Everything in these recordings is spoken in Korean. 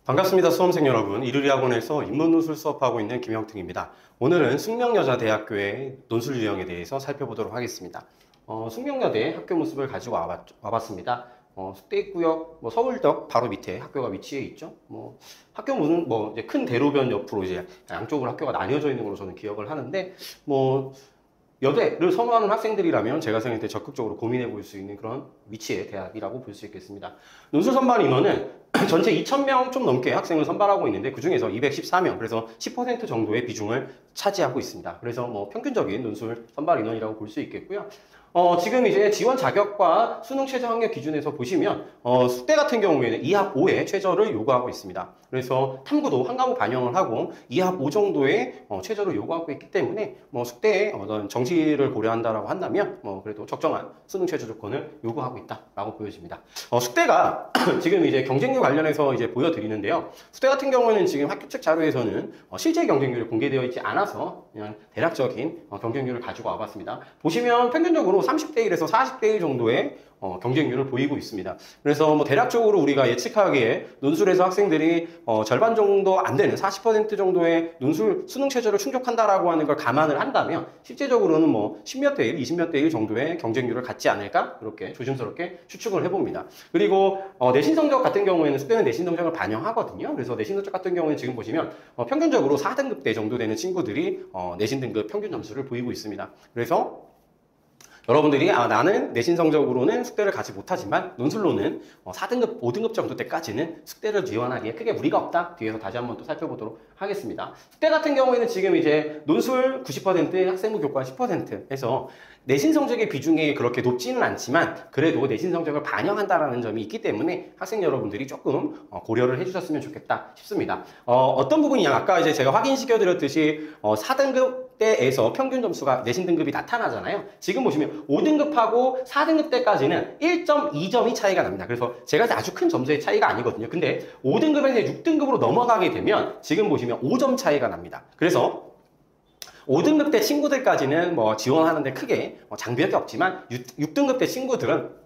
반갑습니다. 수험생 여러분. 이르리학원에서 인문논술 수업하고 있는 김형택입니다. 오늘은 숙명여자대학교의 논술 유형에 대해서 살펴보도록 하겠습니다. 숙명여대 학교 모습을 가지고 와봤습니다. 숙대입구역, 서울역 바로 밑에 학교가 위치해 있죠. 학교 문은 이제 큰 대로변 옆으로 이제 양쪽으로 학교가 나뉘어져 있는 걸로 저는 기억을 하는데, 여대를 선호하는 학생들이라면 제가 생각할 때 적극적으로 고민해 볼 수 있는 그런 위치의 대학이라고 볼 수 있겠습니다. 논술 선발 인원은 전체 2,000명 좀 넘게 학생을 선발하고 있는데 그 중에서 214명, 그래서 10% 정도의 비중을 차지하고 있습니다. 그래서 평균적인 논술 선발 인원이라고 볼 수 있겠고요. 지금 이제 지원 자격과 수능 최저 학력 기준에서 보시면 숙대 같은 경우에는 2합 5의 최저를 요구하고 있습니다. 그래서 탐구도 한 과목 반영을 하고 2합 5 정도의 최저를 요구하고 있기 때문에 숙대의 어떤 정시를 고려한다라고 한다면 그래도 적정한 수능 최저 조건을 요구하고 있다라고 보여집니다. 숙대가 지금 이제 경쟁률 관련해서 이제 보여드리는데요. 숙대 같은 경우는 지금 학교 측 자료에서는 실제 경쟁률이 공개되어 있지 않아서 그냥 대략적인 경쟁률을 가지고 와봤습니다. 보시면 평균적으로 30대 1에서 40대 1 정도의 경쟁률을 보이고 있습니다. 그래서 대략적으로 우리가 예측하기에 논술에서 학생들이 절반 정도 안 되는 40% 정도의 논술 수능 최저를 충족한다라고 하는 걸 감안을 한다면 실제적으로는 10몇 대 1, 20몇 대 1 정도의 경쟁률을 갖지 않을까 이렇게 조심스럽게 추측을 해봅니다. 그리고 내신 성적 같은 경우에는 숙대는 내신 성적을 반영하거든요. 그래서 내신 성적 같은 경우는 지금 보시면 평균적으로 4등급대 정도 되는 친구들이 내신 등급 평균 점수를 보이고 있습니다. 그래서 여러분들이 나는 내신 성적으로는 숙대를 가지 못하지만 논술로는 4등급, 5등급 정도 때까지는 숙대를 지원하기에 크게 무리가 없다. 뒤에서 다시 한번 또 살펴보도록 하겠습니다. 숙대 같은 경우에는 지금 이제 논술 90%, 학생부 교과 10% 해서 내신 성적의 비중이 그렇게 높지는 않지만 그래도 내신 성적을 반영한다라는 점이 있기 때문에 학생 여러분들이 조금 고려를 해주셨으면 좋겠다 싶습니다. 어떤 부분이냐, 아까 이제 제가 확인시켜드렸듯이 4등급 때에서 평균 점수가 내신 등급이 나타나잖아요. 지금 보시면 5등급하고 4등급 때까지는 1.2점이 차이가 납니다. 그래서 제가 아주 큰 점수의 차이가 아니거든요. 근데 5등급에서 6등급으로 넘어가게 되면 지금 보시면 5점 차이가 납니다. 그래서 5등급 때 친구들까지는 지원하는데 크게 장벽이 없지만 6등급 때 친구들은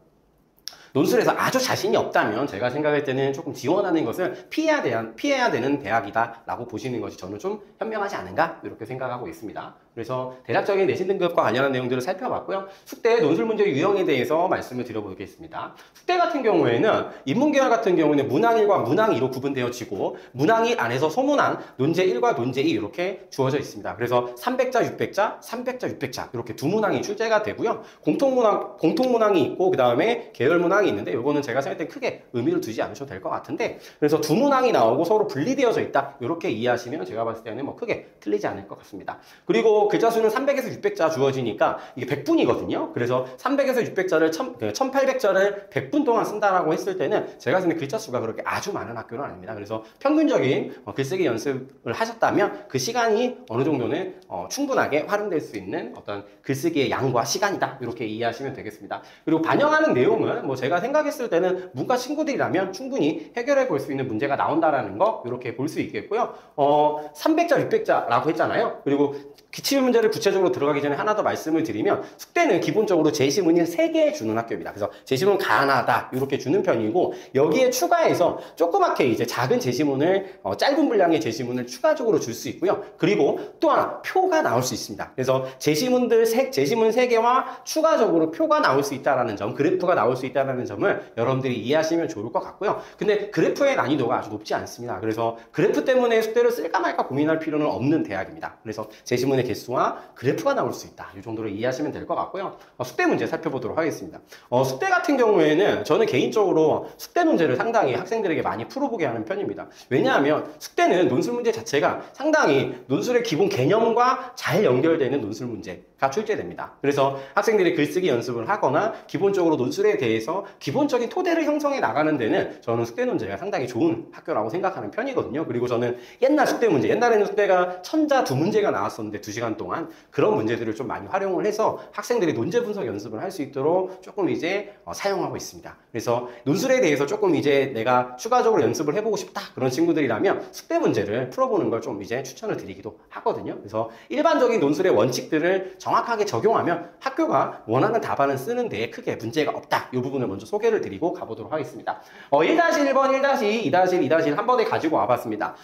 논술에서 아주 자신이 없다면 제가 생각할 때는 조금 지원하는 것을 피해야 되는 대학이다라고 보시는 것이 저는 좀 현명하지 않은가 이렇게 생각하고 있습니다. 그래서 대략적인 내신 등급과 관련한 내용들을 살펴봤고요. 숙대 논술 문제 유형에 대해서 말씀을 드려보겠습니다. 숙대 같은 경우에는 인문계열 같은 경우는 문항 1과 문항 2로 구분되어지고 문항 2 안에서 소문항, 논제 1과 논제 2 이렇게 주어져 있습니다. 그래서 300자, 600자, 300자, 600자 이렇게 두 문항이 출제가 되고요. 공통문항이 있고 그 다음에 계열문항이 있는데 이거는 제가 생각할 때 크게 의미를 두지 않으셔도 될 것 같은데, 그래서 두 문항이 나오고 서로 분리되어져 있다 이렇게 이해하시면 제가 봤을 때는 크게 틀리지 않을 것 같습니다. 그리고 글자 수는 300에서 600자 주어지니까 이게 100분이거든요. 그래서 300에서 600자를 1800자를 100분 동안 쓴다라고 했을 때는 제가 생각하는 글자 수가 그렇게 아주 많은 학교는 아닙니다. 그래서 평균적인 글쓰기 연습을 하셨다면 그 시간이 어느 정도는 충분하게 활용될 수 있는 어떤 글쓰기의 양과 시간이다 이렇게 이해하시면 되겠습니다. 그리고 반영하는 내용은 제가 생각했을 때는 문과 친구들이라면 충분히 해결해 볼 수 있는 문제가 나온다라는 거 이렇게 볼 수 있겠고요. 300자, 600자라고 했잖아요. 그리고 기출 문제를 구체적으로 들어가기 전에 하나 더 말씀을 드리면 숙대는 기본적으로 제시문이 3개 주는 학교입니다. 그래서 제시문 가능하다 이렇게 주는 편이고 여기에 추가해서 조그맣게 이제 작은 제시문을 짧은 분량의 제시문을 추가적으로 줄 수 있고요. 그리고 또 하나 표가 나올 수 있습니다. 그래서 제시문 3개와 추가적으로 표가 나올 수 있다는 점, 그래프가 나올 수 있다는 점을 여러분들이 이해하시면 좋을 것 같고요. 근데 그래프의 난이도가 아주 높지 않습니다. 그래서 그래프 때문에 숙대를 쓸까 말까 고민할 필요는 없는 대학입니다. 그래서 제시문의 개수와 그래프가 나올 수 있다. 이 정도로 이해하시면 될 것 같고요. 숙대 문제 살펴보도록 하겠습니다. 숙대 같은 경우에는 저는 개인적으로 숙대 문제를 상당히 학생들에게 많이 풀어보게 하는 편입니다. 왜냐하면 숙대는 논술 문제 자체가 상당히 논술의 기본 개념과 잘 연결되는 논술 문제가 출제됩니다. 그래서 학생들이 글쓰기 연습을 하거나 기본적으로 논술에 대해서 기본적인 토대를 형성해 나가는 데는 저는 숙대 문제가 상당히 좋은 학교라고 생각하는 편이거든요. 그리고 저는 옛날 숙대 문제, 옛날에는 숙대가 천자 2문제가 나왔었는데 2시간 동안 그런 문제들을 좀 많이 활용을 해서 학생들이 논제 분석 연습을 할 수 있도록 조금 이제 사용하고 있습니다. 그래서 논술에 대해서 조금 이제 내가 추가적으로 연습을 해보고 싶다 그런 친구들이라면 숙대 문제를 풀어보는 걸 좀 이제 추천을 드리기도 하거든요. 그래서 일반적인 논술의 원칙들을 정확히 정확하게 적용하면 학교가 원하는 답안을 쓰는 데 크게 문제가 없다. 이 부분을 먼저 소개를 드리고 가보도록 하겠습니다. 1-1번, 1-2, 2-1, 2-1 한 번에 가지고 와봤습니다.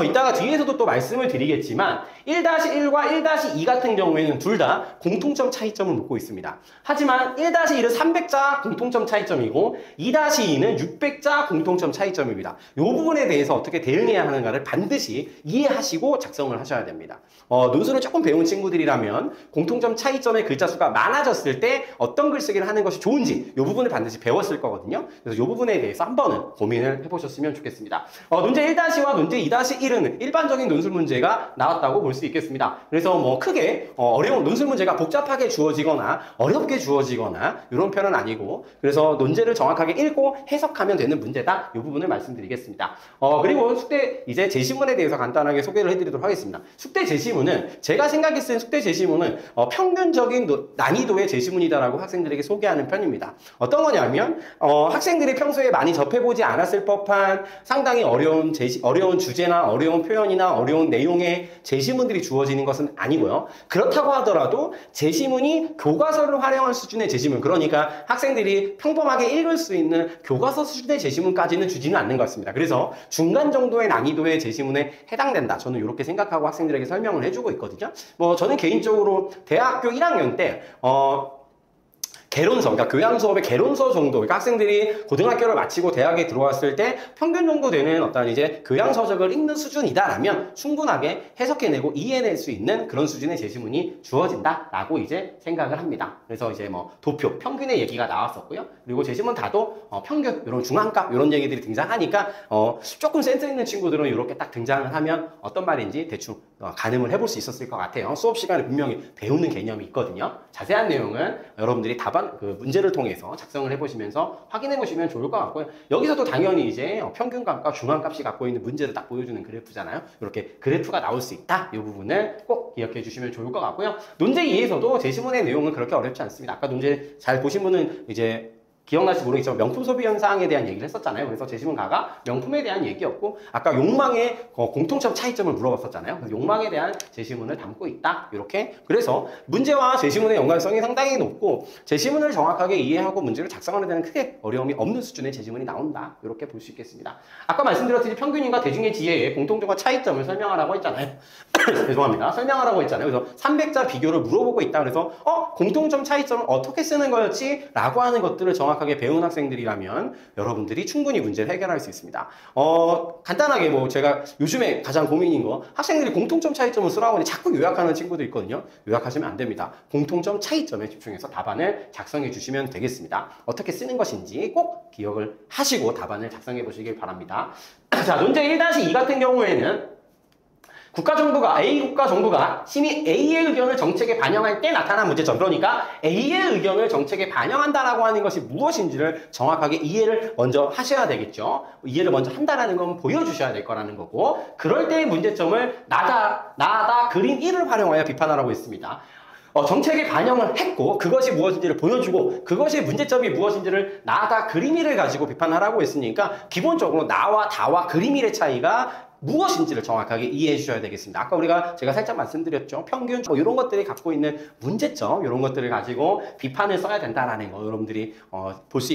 이따가 뒤에서도 또 말씀을 드리겠지만 1-1과 1-2 같은 경우에는 둘 다 공통점 차이점을 묻고 있습니다. 하지만 1-1은 300자 공통점 차이점이고 2-2는 600자 공통점 차이점입니다. 이 부분에 대해서 어떻게 대응해야 하는가를 반드시 이해하시고 작성을 하셔야 됩니다. 논술을 조금 배운 친구들이라면 공통점 차이점의 글자 수가 많아졌을 때 어떤 글쓰기를 하는 것이 좋은지 이 부분을 반드시 배웠을 거거든요. 그래서 이 부분에 대해서 한 번은 고민을 해보셨으면 좋겠습니다. 논제 1-와 논제 2-1은 일반적인 논술 문제가 나왔다고 볼 수 있겠습니다. 그래서 뭐 크게 어려운 논술 문제가 복잡하게 주어지거나 어렵게 주어지거나 이런 편은 아니고 그래서 논제를 정확하게 읽고 해석하면 되는 문제다. 이 부분을 말씀드리겠습니다. 그리고 숙대 이제 제시문에 대해서 간단하게 소개를 해드리도록 하겠습니다. 숙대 제시문은 제가 생각했을 때 숙대 제시문은 평균적인 난이도의 제시문이다라고 학생들에게 소개하는 편입니다. 어떤 거냐면 학생들이 평소에 많이 접해보지 않았을 법한 상당히 어려운 주제나 어려운 표현이나 어려운 내용의 제시문들이 주어지는 것은 아니고요. 그렇다고 하더라도 제시문이 교과서를 활용한 수준의 제시문, 그러니까 학생들이 평범하게 읽을 수 있는 교과서 수준의 제시문까지는 주지는 않는 것 같습니다. 그래서 중간 정도의 난이도의 제시문에 해당된다. 저는 이렇게 생각하고 학생들에게 설명을 해주고 있거든요. 저는 개인적으로 대학교 1학년 때 개론서, 그러니까 교양 수업의 개론서 정도, 그러니까 학생들이 고등학교를 마치고 대학에 들어왔을 때 평균 정도 되는 어떤 이제 교양 서적을 읽는 수준이다라면 충분하게 해석해내고 이해낼 수 있는 그런 수준의 제시문이 주어진다라고 이제 생각을 합니다. 그래서 이제 도표, 평균의 얘기가 나왔었고요. 그리고 제시문 다도 평균, 이런 중앙값, 이런 얘기들이 등장하니까 조금 센스 있는 친구들은 이렇게 딱 등장을 하면 어떤 말인지 대충 가늠을 해볼 수 있었을 것 같아요. 수업 시간에 분명히 배우는 개념이 있거든요. 자세한 내용은 여러분들이 문제를 통해서 작성을 해보시면서 확인해 보시면 좋을 것 같고요. 여기서도 당연히 이제 평균값과 중앙값이 갖고 있는 문제를 딱 보여주는 그래프잖아요. 이렇게 그래프가 나올 수 있다. 이 부분을 꼭 기억해 주시면 좋을 것 같고요. 논제 2에서도 제시문의 내용은 그렇게 어렵지 않습니다. 아까 논제 잘 보신 분은 이제 기억나실지 모르겠지만 명품 소비 현상에 대한 얘기를 했었잖아요. 그래서 제시문 가가 명품에 대한 얘기였고 아까 욕망의 공통점 차이점을 물어봤었잖아요. 그래서 욕망에 대한 제시문을 담고 있다. 이렇게. 그래서 문제와 제시문의 연관성이 상당히 높고 제시문을 정확하게 이해하고 문제를 작성하는 데는 크게 어려움이 없는 수준의 제시문이 나온다. 이렇게 볼 수 있겠습니다. 아까 말씀드렸듯이 평균인과 대중의 지혜의 공통점과 차이점을 설명하라고 했잖아요. 죄송합니다. 설명하라고 했잖아요. 그래서 300자 비교를 물어보고 있다. 그래서 공통점 차이점을 어떻게 쓰는 거였지? 라고 하는 것들을 정확하게 배운 학생들이라면 여러분들이 충분히 문제를 해결할 수 있습니다. 간단하게 제가 요즘에 가장 고민인 거 학생들이 공통점 차이점을 쓰라고 하니 자꾸 요약하는 친구도 있거든요. 요약하시면 안 됩니다. 공통점 차이점에 집중해서 답안을 작성해 주시면 되겠습니다. 어떻게 쓰는 것인지 꼭 기억을 하시고 답안을 작성해 보시길 바랍니다. 자, 논제 1-2 같은 경우에는 A 국가 정부가 심의 A의 의견을 정책에 반영할 때 나타난 문제점, 그러니까 A의 의견을 정책에 반영한다라고 하는 것이 무엇인지를 정확하게 이해를 먼저 하셔야 되겠죠. 이해를 먼저 한다라는 건 보여주셔야 될 거라는 거고, 그럴 때의 문제점을 나다 그림 1을 활용하여 비판하라고 했습니다. 정책에 반영을 했고 그것이 무엇인지를 보여주고 그것이 문제점이 무엇인지를 나다 그림이를 가지고 비판하라고 했으니까 기본적으로 나와 다와 그림일의 차이가 무엇인지를 정확하게 이해해 주셔야 되겠습니다. 아까 제가 살짝 말씀드렸죠. 평균 이런 것들이 갖고 있는 문제점, 이런 것들을 가지고 비판을 써야 된다라는 거 여러분들이 볼 수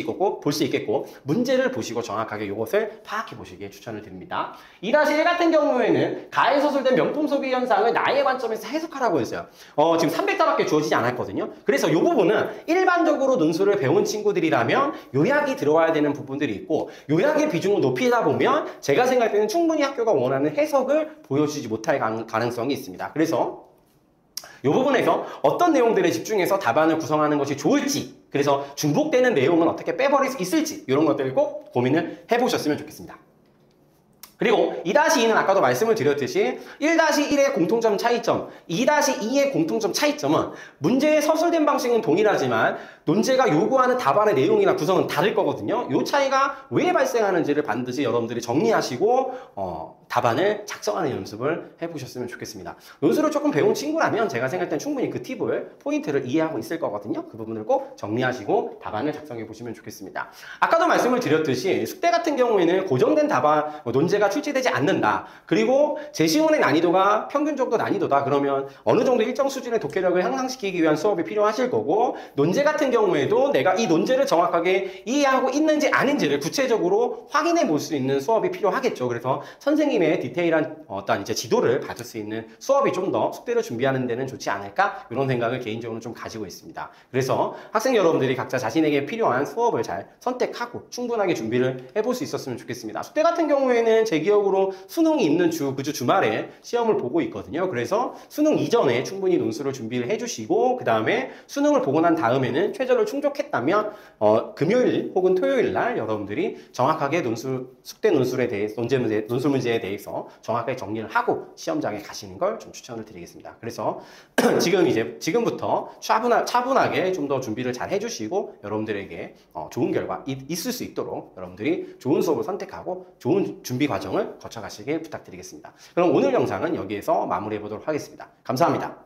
있겠고 문제를 보시고 정확하게 이것을 파악해 보시기에 추천을 드립니다. 2-1 같은 경우에는 가에 서술된 명품 소비 현상을 나의 관점에서 해석하라고 했어요. 지금 300자밖에 주어지지 않았거든요. 그래서 이 부분은 일반적으로 논술을 배운 친구들이라면 요약이 들어와야 되는 부분들이 있고 요약의 비중을 높이다 보면 제가 생각할 때는 충분히 학교가 원하는 해석을 보여주지 못할 가능성이 있습니다. 그래서 이 부분에서 어떤 내용들에 집중해서 답안을 구성하는 것이 좋을지, 그래서 중복되는 내용은 어떻게 빼버릴 수 있을지 이런 것들을 꼭 고민을 해보셨으면 좋겠습니다. 그리고 2-2는 아까도 말씀을 드렸듯이 1-1의 공통점 차이점, 2-2의 공통점 차이점은 문제의 서술된 방식은 동일하지만 논제가 요구하는 답안의 내용이나 구성은 다를 거거든요. 이 차이가 왜 발생하는지를 반드시 여러분들이 정리하시고 답안을 작성하는 연습을 해보셨으면 좋겠습니다. 논술을 조금 배운 친구라면 제가 생각할 땐 충분히 그 팁을, 포인트를 이해하고 있을 거거든요. 그 부분을 꼭 정리하시고 답안을 작성해 보시면 좋겠습니다. 아까도 말씀을 드렸듯이 숙대 같은 경우에는 고정된 답안, 논제가 문제가 출제되지 않는다. 그리고 제시문의 난이도가 평균 정도 난이도다. 그러면 어느 정도 일정 수준의 독해력을 향상시키기 위한 수업이 필요하실 거고, 논제 같은 경우에도 내가 이 논제를 정확하게 이해하고 있는지 아닌지를 구체적으로 확인해 볼 수 있는 수업이 필요하겠죠. 그래서 선생님의 디테일한 어떤 이제 지도를 받을 수 있는 수업이 좀 더 숙제를 준비하는 데는 좋지 않을까? 이런 생각을 개인적으로 좀 가지고 있습니다. 그래서 학생 여러분들이 각자 자신에게 필요한 수업을 잘 선택하고 충분하게 준비를 해볼 수 있었으면 좋겠습니다. 숙제 같은 경우에는 제 기억으로 수능이 있는 그 주 주말에 시험을 보고 있거든요. 그래서 수능 이전에 충분히 논술을 준비를 해주시고, 그 다음에 수능을 보고 난 다음에는 최저를 충족했다면 금요일 혹은 토요일 날 여러분들이 정확하게 숙제 논술에 대해 논술 문제에 대해서 정확하게 정리를 하고 시험장에 가시는 걸 좀 추천을 드리겠습니다. 그래서 지금부터 차분하게 좀 더 준비를 잘 해주시고 여러분들에게 좋은 결과 있을 수 있도록 여러분들이 좋은 수업을 선택하고 좋은 준비 과정을 거쳐가시길 부탁드리겠습니다. 그럼 오늘 영상은 여기에서 마무리해 보도록 하겠습니다. 감사합니다.